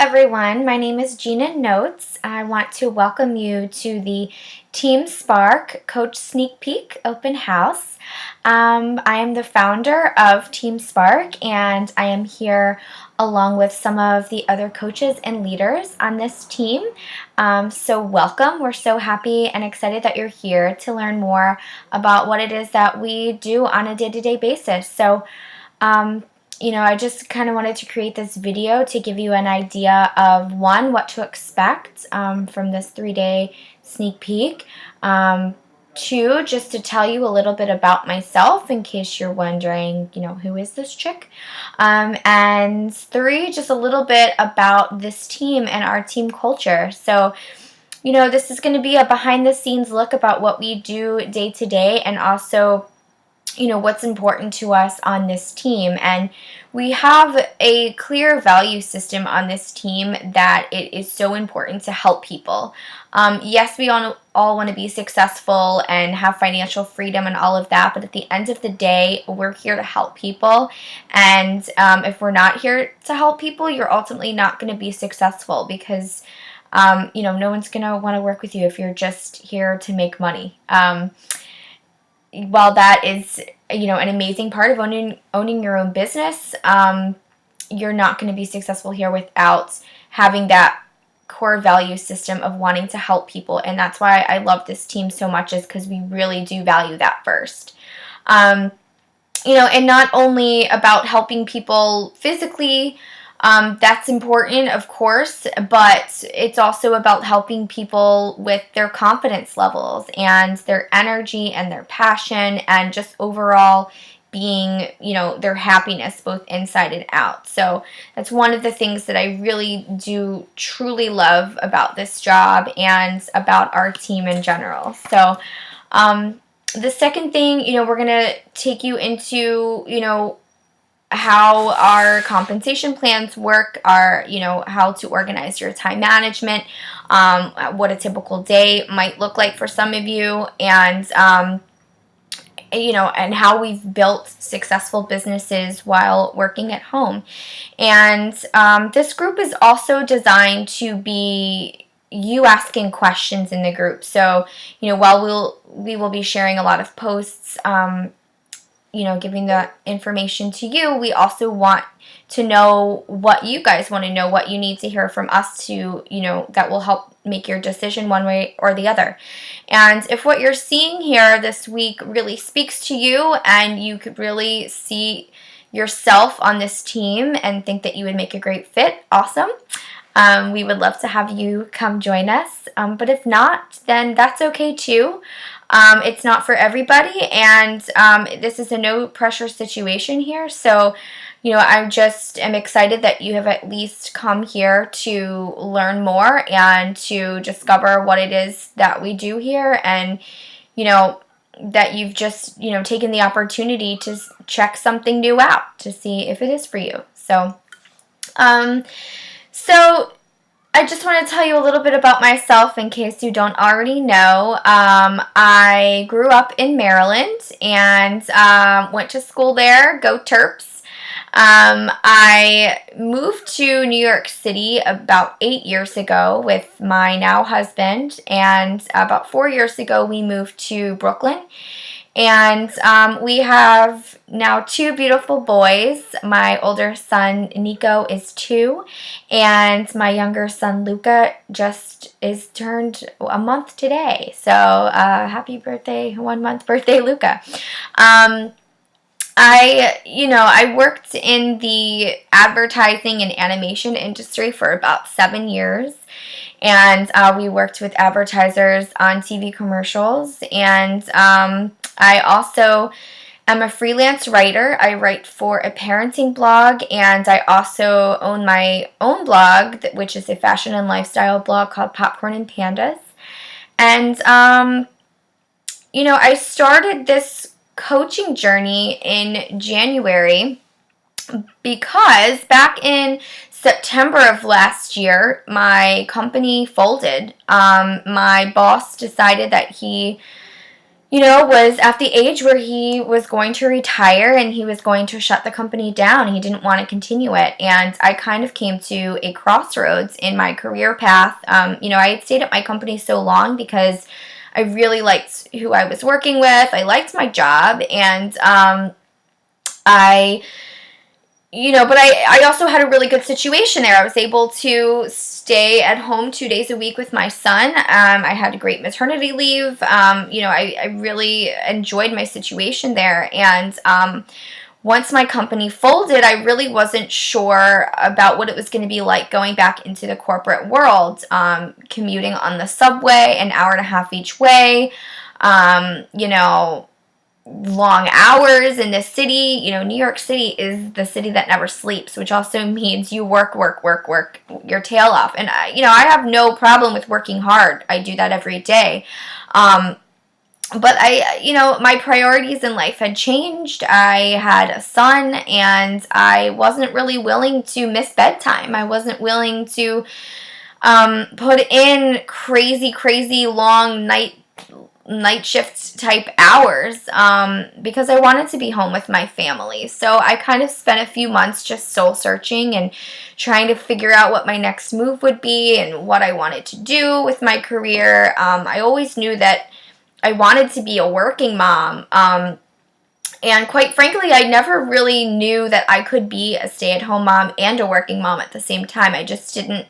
everyone. My name is Gina Notes. I want to welcome you to the Team Spark Coach Sneak Peek Open House. I am the founder of Team Spark, and I am here along with some of the other coaches and leaders on this team. So welcome. We're so happy and excited that you're here to learn more about what it is that we do on a day-to-day basis. I just kind of wanted to create this video to give you an idea of, one, what to expect from this 3-day sneak peek. Two, just to tell you a little bit about myself in case you're wondering, who is this chick? And three, just a little bit about this team and our team culture. So, this is going to be a behind the scenes look about what we do day to day, and also what's important to us on this team. And we have a clear value system on this team that it is so important to help people. Yes, we all want to be successful and have financial freedom and all of that, but at the end of the day, we're here to help people. And if we're not here to help people, you're ultimately not going to be successful, because no one's going to want to work with you if you're just here to make money. While that is, an amazing part of owning your own business, you're not going to be successful here without having that core value system of wanting to help people. And that's why I love this team so much, is because we really do value that first. And not only about helping people physically, that's important, of course, but it's also about helping people with their confidence levels and their energy and their passion and just overall being, their happiness both inside and out. So that's one of the things that I really do truly love about this job and about our team in general. So the second thing, we're going to take you into, how our compensation plans work, how to organize your time management, what a typical day might look like for some of you, and and how we've built successful businesses while working at home. And this group is also designed to be you asking questions in the group. So, while we will be sharing a lot of posts, giving the information to you, we also want to know what you guys want to know, what you need to hear from us to, that will help make your decision one way or the other. And if what you're seeing here this week really speaks to you and you could really see yourself on this team and think that you would make a great fit, awesome. We would love to have you come join us. But if not, then that's okay too. It's not for everybody, and this is a no pressure situation here. So, I just am excited that you have at least come here to learn more and to discover what it is that we do here, and, that you've just, taken the opportunity to check something new out to see if it is for you. So I just want to tell you a little bit about myself in case you don't already know. I grew up in Maryland and went to school there. Go Terps. I moved to New York City about 8 years ago with my now husband, and about 4 years ago we moved to Brooklyn. And we have now 2 beautiful boys. My older son, Nico, is 2, and my younger son, Luca, just is turned a month today. So happy birthday, 1-month birthday, Luca. I worked in the advertising and animation industry for about 7 years. And we worked with advertisers on TV commercials. And I also am a freelance writer. I write for a parenting blog, and I also own my own blog, which is a fashion and lifestyle blog called Popcorn and Pandas. And, I started this coaching journey in January because back in September of last year, my company folded. My boss decided that he was at the age where he was going to retire and he was going to shut the company down. He didn't want to continue it. And I kind of came to a crossroads in my career path. I had stayed at my company so long because I really liked who I was working with. I liked my job, and I but I also had a really good situation there. I was able to stay at home 2 days a week with my son. I had a great maternity leave. I really enjoyed my situation there. And once my company folded, I really wasn't sure about what it was going to be like going back into the corporate world, commuting on the subway, an hour and a half each way, um, you know, long hours in the city. New York City is the city that never sleeps, which also means you work your tail off. And I have no problem with working hard. I do that every day. But my priorities in life had changed. I had a son, and I wasn't really willing to miss bedtime. I wasn't willing to put in crazy long night shift type hours, because I wanted to be home with my family. So I kind of spent a few months just soul searching and trying to figure out what my next move would be and what I wanted to do with my career. I always knew that I wanted to be a working mom. And quite frankly, I never really knew that I could be a stay-at-home mom and a working mom at the same time. I just didn't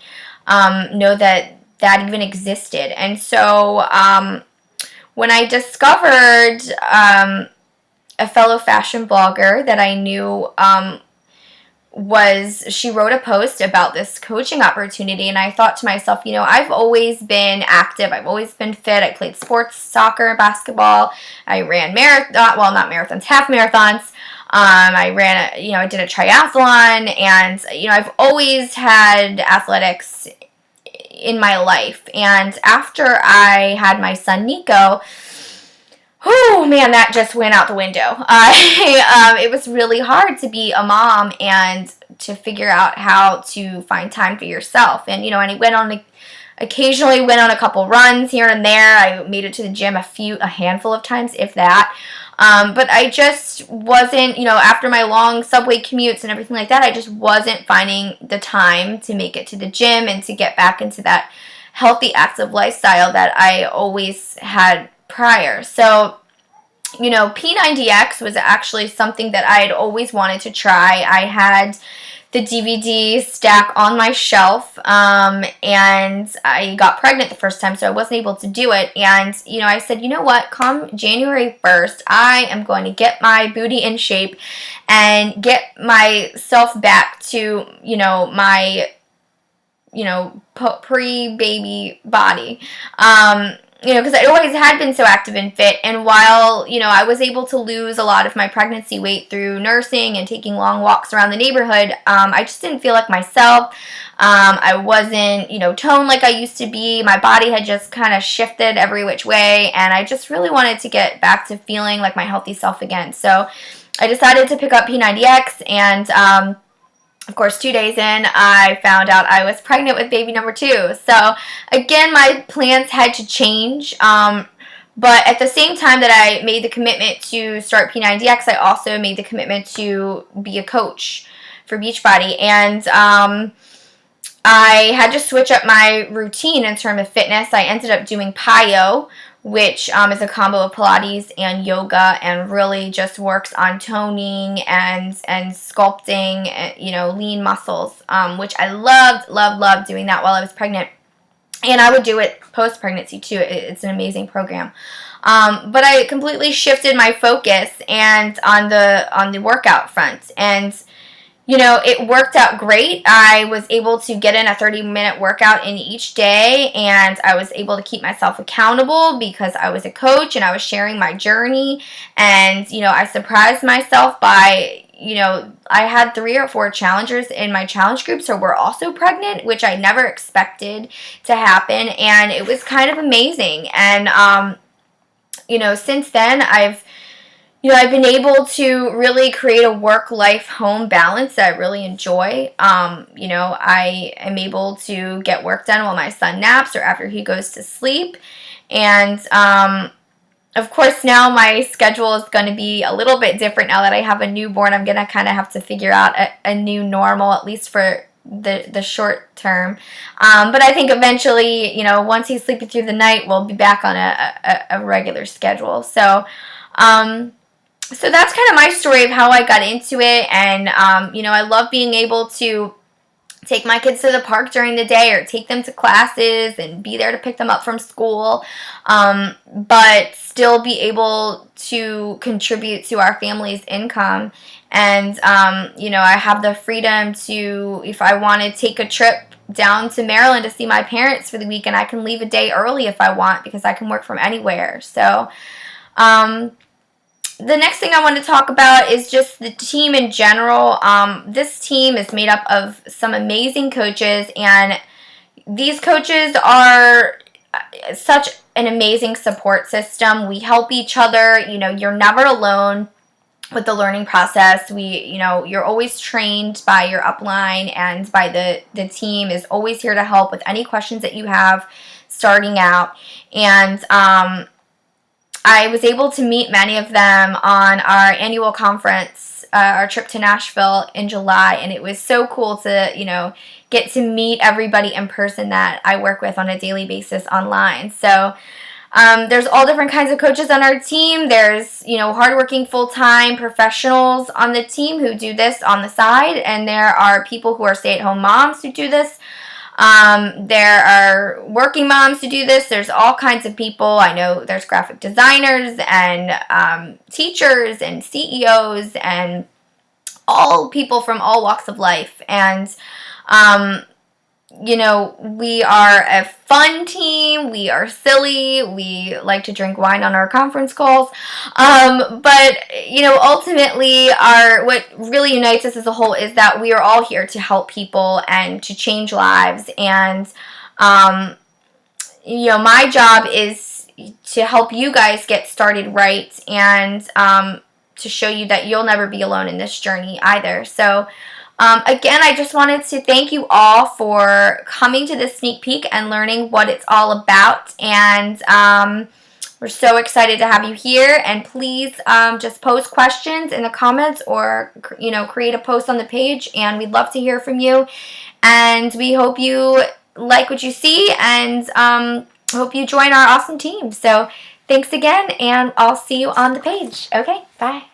know that even existed. And so when I discovered a fellow fashion blogger that I knew, she wrote a post about this coaching opportunity, and I thought to myself, I've always been active. I've always been fit. I played sports, soccer, basketball. I ran not marathons, half marathons. I did a triathlon, and, I've always had athletics in my life. And after I had my son Nico, oh man, that just went out the window. It was really hard to be a mom and to figure out how to find time for yourself. And I occasionally went on a couple runs here and there. I made it to the gym a handful of times, if that. But I just wasn't, after my long subway commutes and everything like that, I just wasn't finding the time to make it to the gym and to get back into that healthy, active lifestyle that I always had prior. So, P90X was actually something that I had always wanted to try. I had the DVD stack on my shelf, and I got pregnant the first time, so I wasn't able to do it. And, I said, you know what, come January 1st, I am going to get my booty in shape and get myself back to, my, pre-baby body. Because I always had been so active and fit, and while, I was able to lose a lot of my pregnancy weight through nursing and taking long walks around the neighborhood, I just didn't feel like myself. I wasn't, toned like I used to be. My body had just kind of shifted every which way, and I just really wanted to get back to feeling like my healthy self again. So I decided to pick up P90X, and of course, 2 days in, I found out I was pregnant with baby number 2. So, again, my plans had to change. But at the same time that I made the commitment to start P90X, I also made the commitment to be a coach for Beachbody. And I had to switch up my routine in terms of fitness. I ended up doing PiYo, which is a combo of Pilates and yoga, and really just works on toning and sculpting, lean muscles, which I loved doing that while I was pregnant. And I would do it post-pregnancy too. It's an amazing program. But I completely shifted my focus and on the workout front. And it worked out great. I was able to get in a 30-minute workout in each day, and I was able to keep myself accountable because I was a coach and I was sharing my journey. And, I surprised myself by, I had 3 or 4 challengers in my challenge groups who were also pregnant, which I never expected to happen. And it was kind of amazing. And, since then I've been able to really create a work-life-home balance that I really enjoy. I am able to get work done while my son naps or after he goes to sleep. And, Of course, now my schedule is going to be a little bit different now that I have a newborn. I'm going to kind of have to figure out a new normal, at least for the short term. But I think eventually, once he's sleeping through the night, we'll be back on a regular schedule. So that's kind of my story of how I got into it. And, I love being able to take my kids to the park during the day or take them to classes and be there to pick them up from school, but still be able to contribute to our family's income. And, I have the freedom to, if I want to take a trip down to Maryland to see my parents for the weekend, I can leave a day early if I want because I can work from anywhere. So, the next thing I want to talk about is just the team in general. This team is made up of some amazing coaches, and these coaches are such an amazing support system. We help each other. You're never alone with the learning process. You're always trained by your upline, and by the team is always here to help with any questions that you have starting out. And I was able to meet many of them on our annual conference, our trip to Nashville in July, and it was so cool to, get to meet everybody in person that I work with on a daily basis online. So there's all different kinds of coaches on our team. There's, hardworking full-time professionals on the team who do this on the side, and there are people who are stay-at-home moms who do this. There are working moms who do this. There's all kinds of people. I know there's graphic designers and teachers and CEOs and all people from all walks of life. And, we are a fun team. We are silly. We like to drink wine on our conference calls. But ultimately, what really unites us as a whole is that we are all here to help people and to change lives. And, my job is to help you guys get started right, and to show you that you'll never be alone in this journey either. So, again, I just wanted to thank you all for coming to this sneak peek and learning what it's all about. And we're so excited to have you here. And please just post questions in the comments, or create a post on the page, and we'd love to hear from you. And we hope you like what you see, and hope you join our awesome team. So thanks again, and I'll see you on the page. Okay, bye.